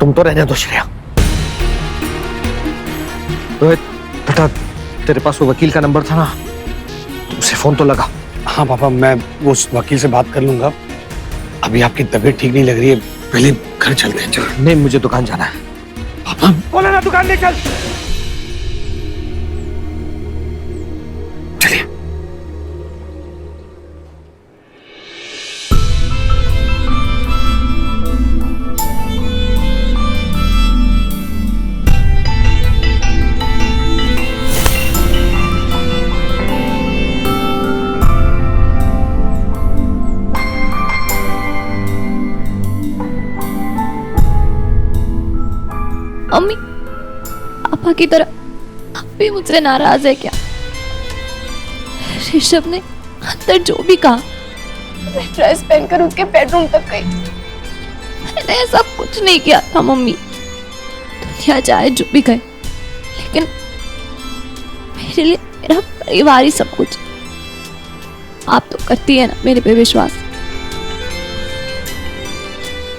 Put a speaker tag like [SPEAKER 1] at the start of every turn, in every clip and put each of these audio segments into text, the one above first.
[SPEAKER 1] Phone तो रहने दो श्रेया। रोहित बेटा, तेरे पास वो वकील का नंबर था ना, उसे फोन तो लगा।
[SPEAKER 2] हाँ पापा, मैं उस वकील से बात कर लूंगा। अभी आपकी तबीयत ठीक नहीं लग रही है, पहले घर चलते हैं। चलो।
[SPEAKER 1] नहीं, मुझे दुकान जाना है।
[SPEAKER 2] पापा बोले ना दुकान ले चल। चलिए।
[SPEAKER 3] मम्मी, पापा की तरह आप भी मुझसे नाराज है क्या? ऋषभ ने अंदर जो भी कहा, मैं ड्रेस पहनकर उसके बेडरूम तक गई। मैंने ऐसा कुछ नहीं किया था मम्मी। दुनिया चाहे जो भी कहे, लेकिन मेरे लिए मेरा परिवार ही सब कुछ। आप तो करती है ना मेरे पे विश्वास।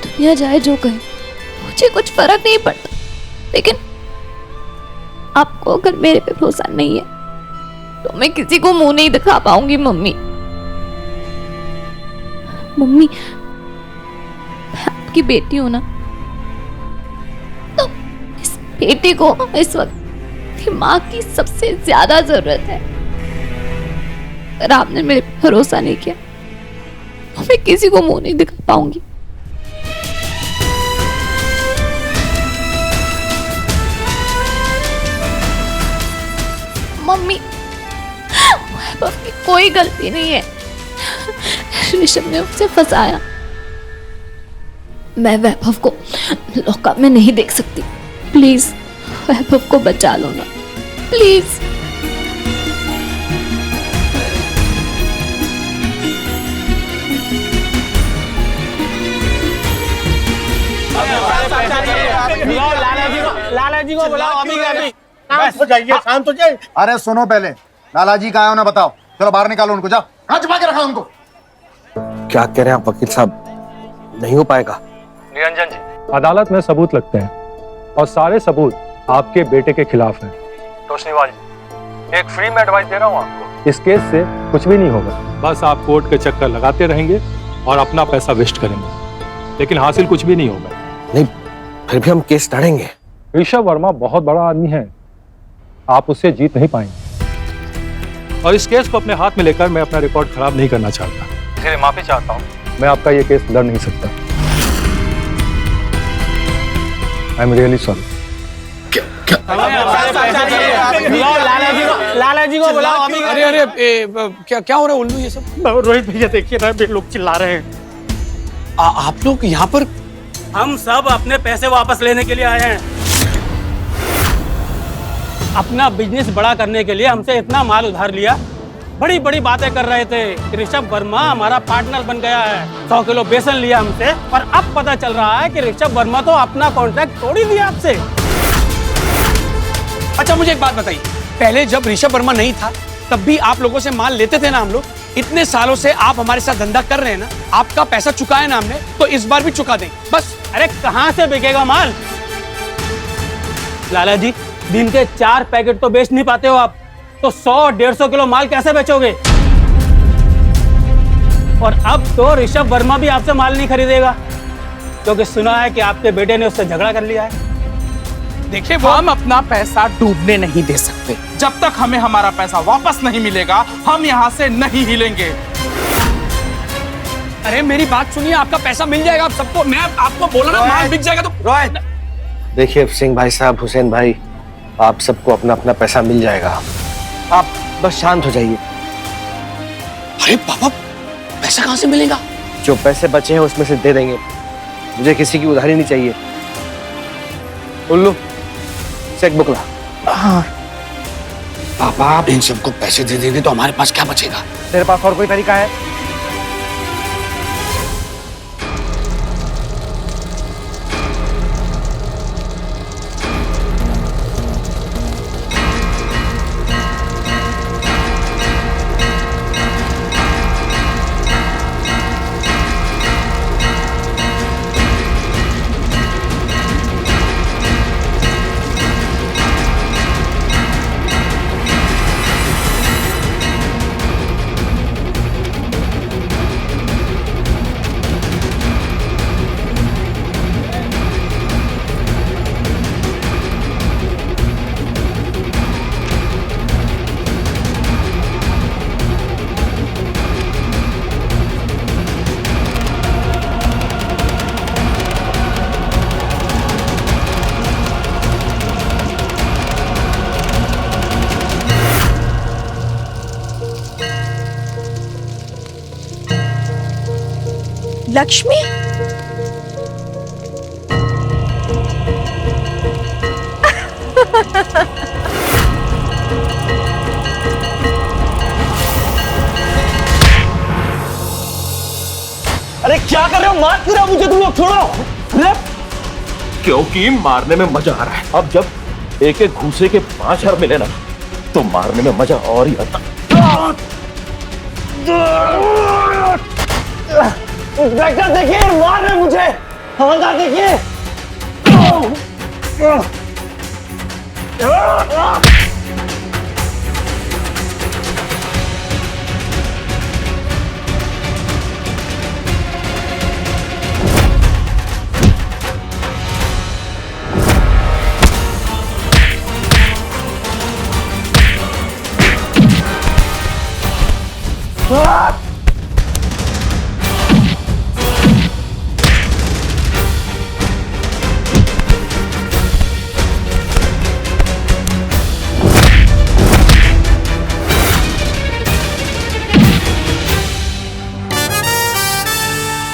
[SPEAKER 3] दुनिया चाहे जो कहे, मुझे कुछ फर्क नहीं पड़ता, लेकिन आपको अगर मेरे पे भरोसा नहीं है तो मैं किसी को मुंह नहीं दिखा पाऊंगी मम्मी। मम्मी, मैं आपकी बेटी हूं ना, तो इस बेटी को इस वक्त दिमाग की सबसे ज्यादा जरूरत है। अगर आपने मेरे पे भरोसा नहीं किया तो मैं किसी को मुंह नहीं दिखा पाऊंगी। मम्मी, वैभव की कोई गलती नहीं है। ऋषभ ने उसे फंसाया। मैं वैभव को लॉकअप में नहीं देख सकती। प्लीज वैभव को बचा लो ना, प्लीज।
[SPEAKER 4] लाला जी को बुलाओ अभी अभी।
[SPEAKER 2] बस हो जाइए, शांत हो जाइए।
[SPEAKER 5] अरे सुनो, पहले लाला जी का आया उन्हें बताओ। चलो बाहर निकालो उनको, जाओ। कहाँ छुपा के रखा उनको?
[SPEAKER 1] क्या कह रहे हैं आप वकील साहब, नहीं हो पाएगा?
[SPEAKER 6] निरंजन जी, अदालत में सबूत लगते हैं और सारे सबूत आपके बेटे के खिलाफ हैं। तोशनीवाल जी, एक फ्री में एडवाइस दे रहा हूँ आपको, इस केस से कुछ भी नहीं होगा। बस आप कोर्ट के चक्कर लगाते रहेंगे और अपना पैसा वेस्ट करेंगे, लेकिन हासिल कुछ भी नहीं होगा।
[SPEAKER 1] नहीं, फिर भी हम केस लड़ेंगे।
[SPEAKER 6] ऋषभ वर्मा बहुत बड़ा आदमी है, आप उससे जीत नहीं पाएंगे। और इस केस को अपने हाथ में लेकर मैं अपना रिकॉर्ड खराब नहीं करना चाहता, इसलिए माफी चाहता हूँ। मैं आपका ये केस लड़ नहीं सकता। I am really sorry.
[SPEAKER 4] Lala ji को बुलाओ अभी।
[SPEAKER 2] अरे अरे क्या हो रहा है उल्लू ये सब? रोहित भैया देखिए ना, लोग चिल्ला रहे हैं। आप लोग यहाँ पर?
[SPEAKER 4] हम सब अपने पैसे वापस लेने के लिए आए हैं। अपना बिजनेस बड़ा करने के लिए हमसे इतना माल उधार लिया, बड़ी बड़ी बातें कर रहे थे। ऋषभ वर्मा हमारा पार्टनर बन गया है, 100 किलो बेसन लिया हमसे, और अब पता चल रहा है कि ऋषभ वर्मा तो अपना कॉन्ट्रैक्ट तोड़ ही दिया आपसे।
[SPEAKER 2] अच्छा मुझे एक बात बताइए, पहले जब ऋषभ वर्मा नहीं था तब भी आप लोगों से माल लेते थे ना हम लोग? इतने सालों से आप हमारे साथ धंधा कर रहे हैं ना, आपका पैसा चुकाया ना हमने, तो इस बार भी चुका दें बस।
[SPEAKER 4] अरे कहाँ से बिकेगा माल? लाला जी, दिन के 4 पैकेट तो बेच नहीं पाते हो आप, तो 100-150 किलो माल कैसे बेचोगे? और अब तो ऋषभ वर्मा भी आपसे माल नहीं खरीदेगा, क्योंकि सुना है कि आपके बेटे ने उससे झगड़ा कर लिया है।
[SPEAKER 7] देखिए, हम अपना पैसा डूबने नहीं दे सकते। जब तक हमें हमारा पैसा वापस नहीं मिलेगा, हम यहाँ से नहीं हिलेंगे।
[SPEAKER 2] अरे मेरी बात सुनिए, आपका पैसा मिल जाएगा आप सबको। मैं आपको बोला ना, माल बिक जाएगा तो।
[SPEAKER 1] रोहित, देखिए सिंह भाई साहब, हुसैन भाई, आप सबको अपना अपना पैसा मिल जाएगा। आप बस शांत हो जाइए।
[SPEAKER 2] अरे पापा, पैसा कहाँ से मिलेगा?
[SPEAKER 1] जो पैसे बचे हैं उसमें से दे देंगे, मुझे किसी की उधारी नहीं चाहिए। उल्लू, चेक बुक ला।
[SPEAKER 2] हाँ। पापा, आप इन सबको पैसे दे देंगे तो हमारे पास क्या बचेगा?
[SPEAKER 1] तेरे पास और कोई तरीका है?
[SPEAKER 8] लक्ष्मी?
[SPEAKER 1] अरे क्या कर रहे हो? मार क्यों रहे हो मुझे तुम लोग? छोड़ो। अरे
[SPEAKER 9] क्योंकि मारने में मजा आ रहा है। अब जब एक एक घूसे के 5 हर मिले ना, तो मारने में मजा और ही आता।
[SPEAKER 1] इंस्पेक्टर देखिए, मार रहे मुझे। हवलदार देखिए।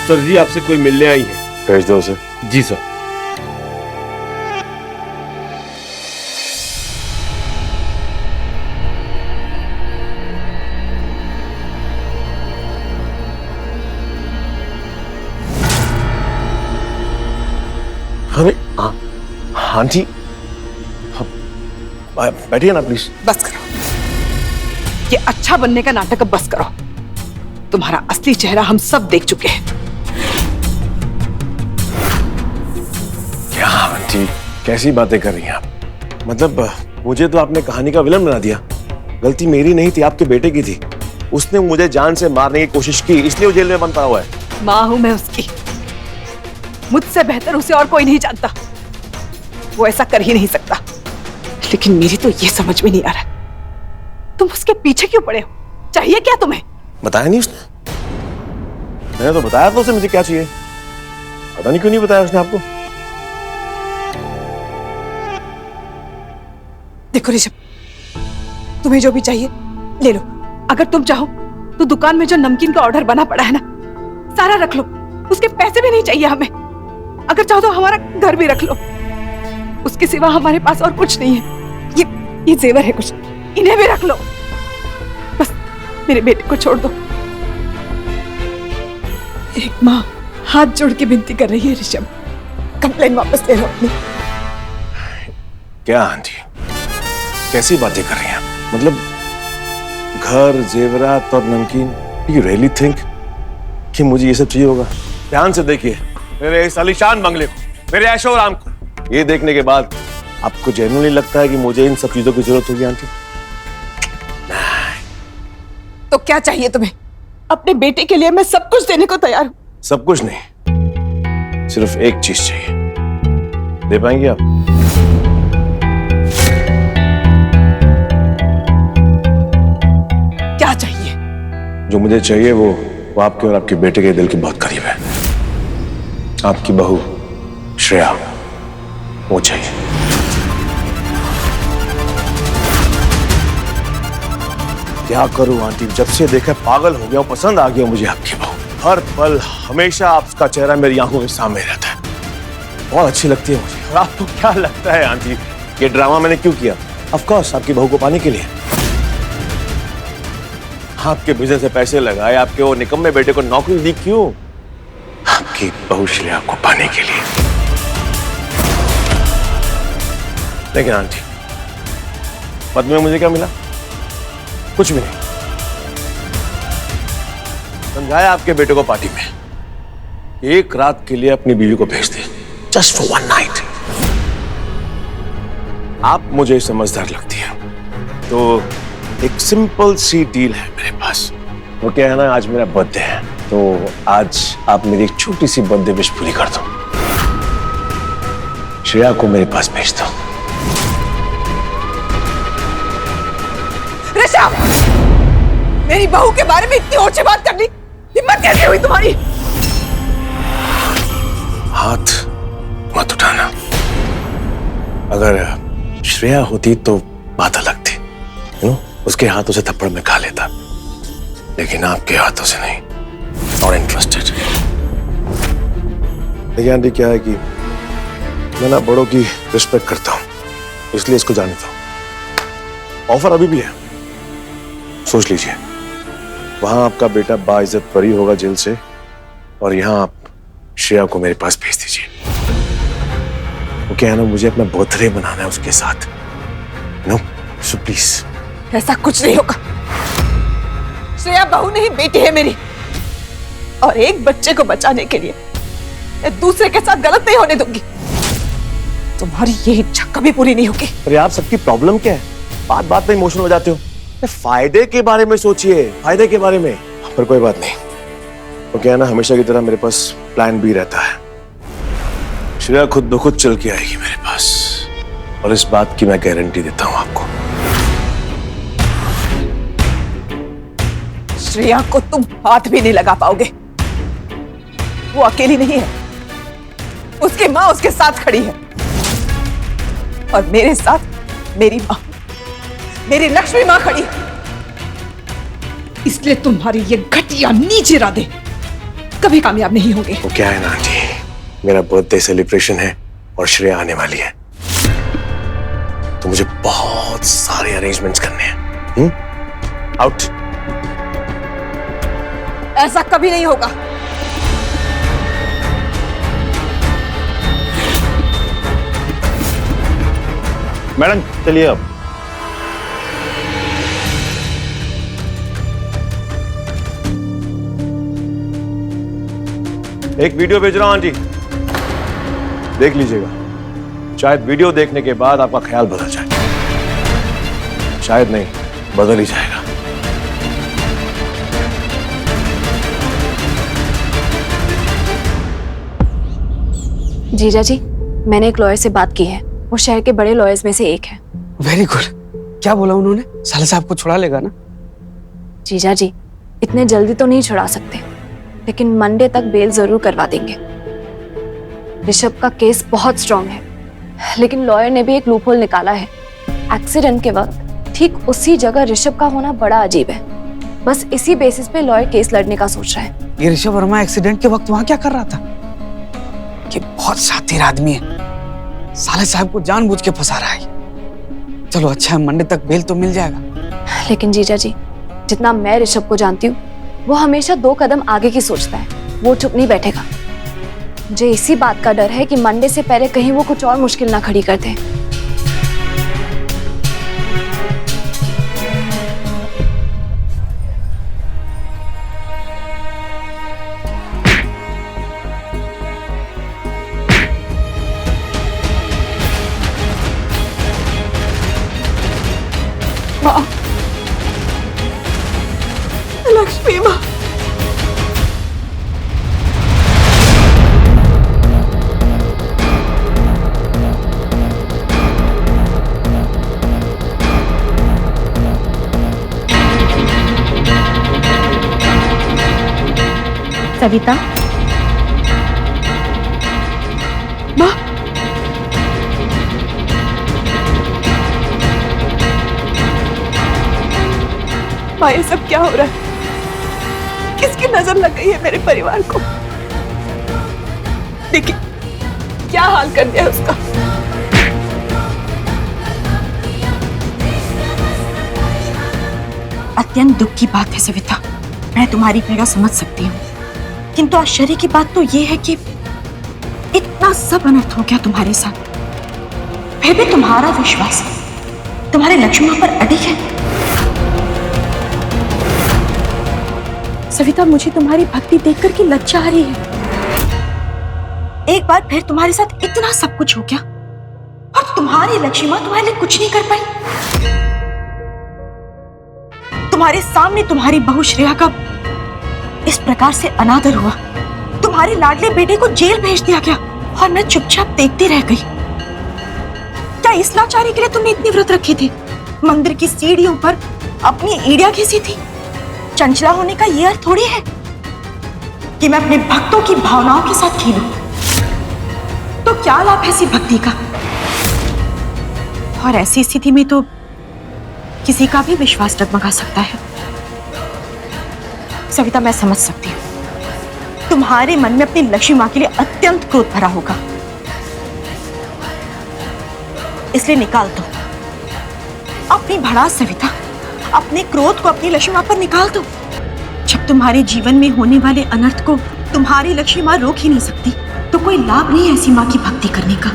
[SPEAKER 9] सर जी, आपसे कोई मिलने आई है। भेज दो उसे। जी सर।
[SPEAKER 1] अरे हाँ जी, बैठिए ना प्लीज।
[SPEAKER 8] बस करो, ये अच्छा बनने का नाटक अब बस करो। तुम्हारा असली चेहरा हम सब देख चुके हैं।
[SPEAKER 1] क्या आंटी, कैसी बातें कर रही हैं आप? मतलब मुझे तो आपने कहानी का विलन बना दिया। गलती मेरी नहीं थी, आपके बेटे की थी। उसने मुझे जान से मारने की कोशिश की, इसलिए वो जेल में बंद पड़ा हुआ है।
[SPEAKER 8] माँ हूं मैं उसकी, मुझसे बेहतर उसे और कोई नहीं जानता। वो ऐसा कर ही नहीं सकता। लेकिन मेरी तो ये समझ में नहीं आ रहा, तुम उसके पीछे क्यों पड़े हो? चाहिए क्या तुम्हें?
[SPEAKER 1] बताया नहीं उसने? मैंने तो बताया था उसे मुझे क्या चाहिए। पता नहीं क्यों नहीं बताया उसने आपको।
[SPEAKER 8] देखो ऋषभ, तुम्हें जो भी चाहिए ले लो। अगर तुम चाहो तो दुकान में जो नमकीन का ऑर्डर बना पड़ा है ना, सारा रख लो। उसके पैसे भी नहीं चाहिए हमें। अगर चाहो तो हमारा घर भी रख लो। उसके सिवा हमारे पास और कुछ नहीं है। ये जेवर है कुछ, इन्हें भी रख लो। बस मेरे बेटे को छोड़ दो। एक माँ हाथ जोड़ के विनती कर रही है ऋषभ, कंप्लेन वापस ले लो अपनी।
[SPEAKER 1] क्या आंटी, कैसी बातें कर रही हैं आप? मतलब घर, जेवरात और नमकीन, यू रियली थिंक कि मुझे ये सब चाहिए होगा? ध्यान से देखिए मेरे इस आलीशान बंगले को, मेरे ऐशो आराम को। ये देखने के बाद आपको जेन्युइनली लगता है कि मुझे इन सब चीजों की जरूरत होगी आंटी?
[SPEAKER 8] तो क्या चाहिए तुम्हें? अपने बेटे के लिए मैं सब कुछ देने को तैयार हूं।
[SPEAKER 1] सब कुछ नहीं, सिर्फ एक चीज चाहिए। दे पाएंगे आप?
[SPEAKER 8] क्या चाहिए?
[SPEAKER 1] जो मुझे चाहिए वो आपके और आपके बेटे के दिल के बहुत करीब है। आपकी बहू श्रेया, वो चाहिए। क्या करूं आंटी, जब से देखा पागल हो गया हूं। पसंद आ गया मुझे आपकी बहू। हर पल हमेशा आपका चेहरा मेरी आंखों के सामने रहता है। बहुत अच्छी लगती है मुझे। और आपको क्या लगता है आंटी, ये ड्रामा मैंने क्यों किया? ऑफ कोर्स आपकी बहू को पाने के लिए। आपके बिजनेस से पैसे लगाए, आपके वो निकम्मे बेटे को नौकरी दी, क्यों? आपकी बहू श्रेया को पाने के लिए। लेकिन आंटी, बदले में मुझे क्या मिला? कुछ भी नहीं। समझाया आपके बेटे को पार्टी में, एक रात के लिए अपनी बीवी को भेज दे, जस्ट फॉर वन नाइट। आप मुझे समझदार लगती है, तो एक सिंपल सी डील है मेरे पास। वो क्या है ना, आज मेरा बर्थडे है, तो आज आप मेरी एक छोटी सी बर्थडे विश पूरी कर दो। श्रेया को मेरे पास भेज दो।
[SPEAKER 8] ऋषभ, मेरी बहू के बारे में इतनी ऊंची बात करनी हिम्मत कैसे हुई तुम्हारी?
[SPEAKER 1] हाथ मत उठाना। अगर श्रेया होती तो बात अलग थी, उसके हाथों से थप्पड़ में खा लेता, लेकिन आपके हाथों से नहीं। Not interested. देखिए आंटी, क्या है कि मैं ना बड़ों की रिस्पेक्ट करता हूँ, इसलिए इसको जाने दो। ऑफर अभी भी है, सोच लीजिए। वहां आपका बेटा बाइज्जत बरी होगा जेल से, और यहाँ आप श्रेया को मेरे पास भेज दीजिए। वो क्या है ना, मुझे अपना बर्थडे मनाना है उसके साथ। No, so please.
[SPEAKER 8] ऐसा कुछ नहीं होगा। श्रेया बहू नहीं, बेटी है मेरी, और एक बच्चे को बचाने के लिए मैं दूसरे के साथ गलत नहीं होने दूंगी। तुम्हारी ये इच्छा कभी पूरी नहीं होगी।
[SPEAKER 1] अरे आप, सबकी प्रॉब्लम क्या है? बात बात में इमोशनल हो जाते हो। फायदे के बारे में सोचिए, फायदे के बारे में। पर कोई बात नहीं, तो क्या है ना, हमेशा की तरह मेरे पास प्लान बी रहता है। श्रेया खुद ब खुद चल के आएगी मेरे पास, और इस बात की मैं गारंटी देता हूं आपको।
[SPEAKER 8] श्रेया को तुम हाथ भी नहीं लगा पाओगे। वो अकेली नहीं है, उसकी माँ उसके साथ खड़ी है, और मेरे साथ मेरी माँ, मेरी लक्ष्मी माँ खड़ी है। इसलिए तुम्हारी ये घटिया नीच इरादे कभी कामयाब नहीं होंगे।
[SPEAKER 1] वो क्या है ना आंटी, मेरा बर्थडे सेलिब्रेशन है और श्रेया आने वाली है, तो मुझे बहुत सारे अरेंजमेंट्स करने हैं। आउट।
[SPEAKER 8] ऐसा कभी नहीं होगा।
[SPEAKER 1] मैडम चलिए अब। एक वीडियो भेज रहा हूं आंटी, देख लीजिएगा। शायद वीडियो देखने के बाद आपका ख्याल बदल जाए। शायद नहीं, बदल ही जाएगा।
[SPEAKER 3] जीजा जी, मैंने एक लॉयर से बात की है। वो शहर के बड़े लॉयर्स में से एक है।
[SPEAKER 2] Very good. क्या बोला उन्होंने? साले साहब को छुड़ा लेगा ना?
[SPEAKER 3] जीजा जी, इतने जल्दी तो नहीं छुड़ा सकते, लेकिन मंडे तक बेल जरूर करवा देंगे। ऋषभ का केस बहुत स्ट्रांग है, लेकिन लॉयर ने भी एक लूपहोल निकाला है। एक्सीडेंट के वक्त ठीक उसी जगह ऋषभ का होना बड़ा अजीब है। बस इसी बेसिस पे लॉयर केस लड़ने का सोच रहा है।
[SPEAKER 2] ये ऋषभ वर्मा एक्सीडेंट के वक्त वहां क्या कर रहा था? ये बहुत शातिर आदमी है, साले साहब को जानबूझ के फंसा रहा है। चलो अच्छा है, मंडे तक बेल तो मिल जाएगा।
[SPEAKER 3] लेकिन जीजा जी, जितना मैं ऋषभ को जानती हूँ, वो हमेशा 2 कदम आगे की सोचता है। वो चुप नहीं बैठेगा। मुझे इसी बात का डर है कि मंडे से पहले कहीं वो कुछ और मुश्किल ना खड़ी कर दे।
[SPEAKER 8] लक्ष्मी माँ,
[SPEAKER 3] सविता,
[SPEAKER 8] माँ, माँ, ये सब क्या हो रहा है? किसकी नजर लग गई है मेरे परिवार को? देखिए क्या हाल कर दिया उसका।
[SPEAKER 10] अत्यंत दुख की बात है सविता, मैं तुम्हारी पीड़ा समझ सकती हूँ, किंतु आश्चर्य की बात तो ये है कि इतना सब अनर्थ हो गया तुम्हारे साथ, फिर भी तुम्हारा विश्वास तुम्हारे लक्ष्मण पर अडिग है। सविता, मुझे तुम्हारी भक्ति देखकर की लज्जा आ रही है। एक बार फिर तुम्हारे साथ इतना सब कुछ हो गया और तुम्हारी लक्ष्मी तुम्हारे लिए कुछ नहीं कर पाई। तुम्हारे सामने तुम्हारी बहू श्रेया का इस प्रकार से अनादर हुआ, तुम्हारे लाडले बेटे को जेल भेज दिया गया और मैं चुपचाप देखती रह गई। क्या इस लाचारी के लिए तुमने इतनी व्रत रखे थे? मंदिर की सीढ़ियों पर अपनी एड़ियां घिसी थी। चंचला होने का यह अर्थ थोड़ी है कि मैं अपने भक्तों की भावनाओं के साथ खेलूं। तो क्या लाभ है ऐसी भक्ति का? और ऐसी स्थिति में तो किसी का भी विश्वास डगमगा सकता है। सविता, मैं समझ सकती हूँ तुम्हारे मन में अपनी लक्ष्मी माँ के लिए अत्यंत क्रोध भरा होगा, इसलिए निकाल दो अपनी भड़ास सविता, अपने क्रोध को अपनी लक्ष्मी माँ पर निकाल दो। जब तुम्हारे जीवन में होने वाले अनर्थ को तुम्हारी लक्ष्मी माँ रोक ही नहीं सकती, तो कोई लाभ नहीं ऐसी माँ की भक्ति करने का।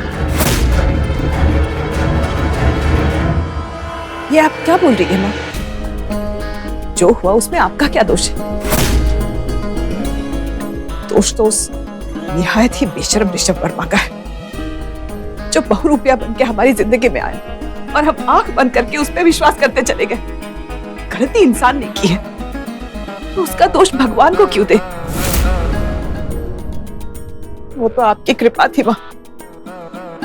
[SPEAKER 8] ये आप क्या बोल रही है माँ? जो हुआ उसमें आपका क्या दोष है? दोष तो उस निहायत ही बेशर्म ऋषभ वर्मा का है, जो बहुरूपिया बन के हमारी जिंदगी में आया और हम आंख बंद करके उस पर विश्वास करते चले गए। गलती इंसान ने की है, तो उसका दोष भगवान को क्यों दे? वो तो आपकी कृपा थी माँ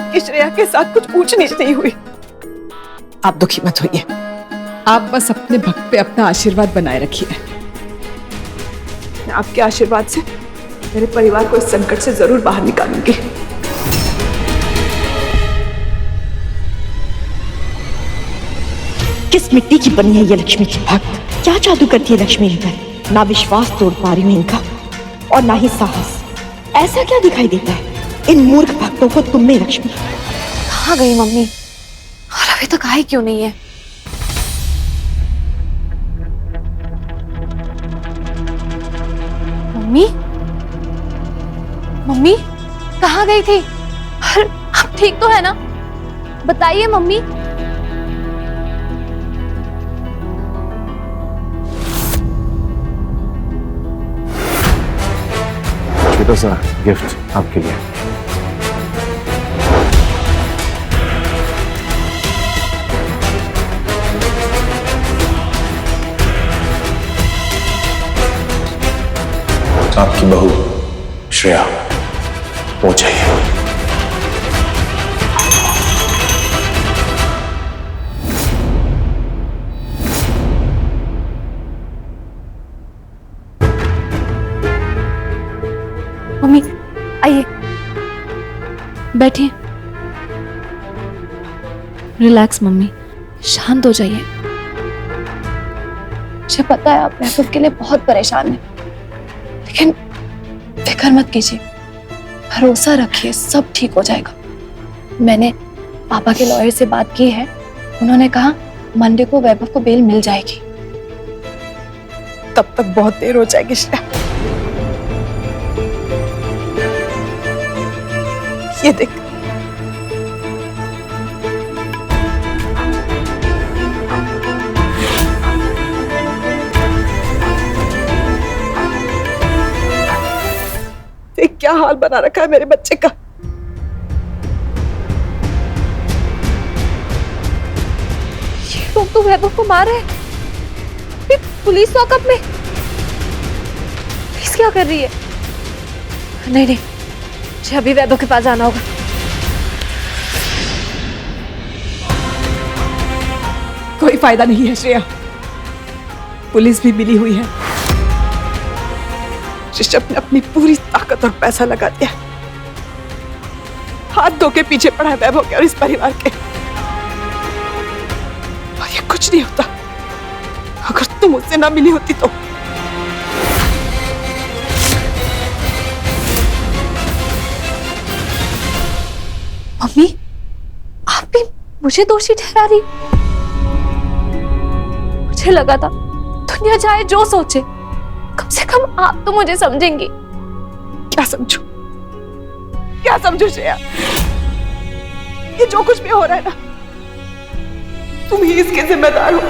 [SPEAKER 8] कि श्रेया के साथ कुछ ऊंच नीच नहीं हुई। आप दुखी मत होइए, आप बस अपने भक्त पे अपना आशीर्वाद बनाए रखिए। मैं आपके आशीर्वाद से मेरे परिवार को इस संकट से जरूर बाहर निकालूंगी।
[SPEAKER 10] किस मिट्टी की बनी है ये लक्ष्मी की भक्त? क्या जादू करती है लक्ष्मी इनका? ना विश्वास तोड़ पा रही हूं इनका और ना ही साहस। ऐसा क्या दिखाई देता है इन मूर्ख भक्तों को तुम में लक्ष्मी?
[SPEAKER 3] कहाँ गई मम्मी? और अभी तक आई क्यों नहीं है? मम्मी, मम्मी कहाँ गई थी? और आप ठीक तो है ना? बताइए मम्मी।
[SPEAKER 1] छोटा सा गिफ्ट आपके लिए। आपकी बहू श्रेया वो चाहिए।
[SPEAKER 3] मम्मी आइए, बैठिए। रिलैक्स मम्मी, शांत हो जाइए। मुझे पता है आप महबूब के लिए बहुत परेशान हैं, लेकिन फिक्र मत कीजिए, भरोसा रखिए, सब ठीक हो जाएगा। मैंने पापा के लॉयर से बात की है, उन्होंने कहा मंडे को वैभव को बेल मिल जाएगी।
[SPEAKER 8] तब तक बहुत देर हो जाएगी श्रेया। ये देख, देख क्या हाल बना रखा है मेरे बच्चे का।
[SPEAKER 3] ये लोग तो वैभव को मार रहे हैं। ये पुलिस लॉकअप में। पुलिस क्या कर रही है? नहीं नहीं, मुझे अभी वैभव के पास जाना होगा।
[SPEAKER 8] कोई फायदा नहीं है श्रेया, पुलिस भी मिली हुई है। ऋषभ ने अपनी पूरी ताकत और पैसा लगा दिया, हाथ धो के पीछे पड़ा है वैभव के और इस परिवार के। और ये कुछ नहीं होता अगर तुम मुझसे ना मिली होती तो।
[SPEAKER 3] मम्मी, आप भी मुझे दोषी ठहरा रही? मुझे लगा था दुनिया चाहे जो सोचे, कम से कम आप तो मुझे समझेंगी।
[SPEAKER 8] क्या समझू, क्या समझू श्रेया? ये जो कुछ भी हो रहा है ना, तुम ही इसके जिम्मेदार हो।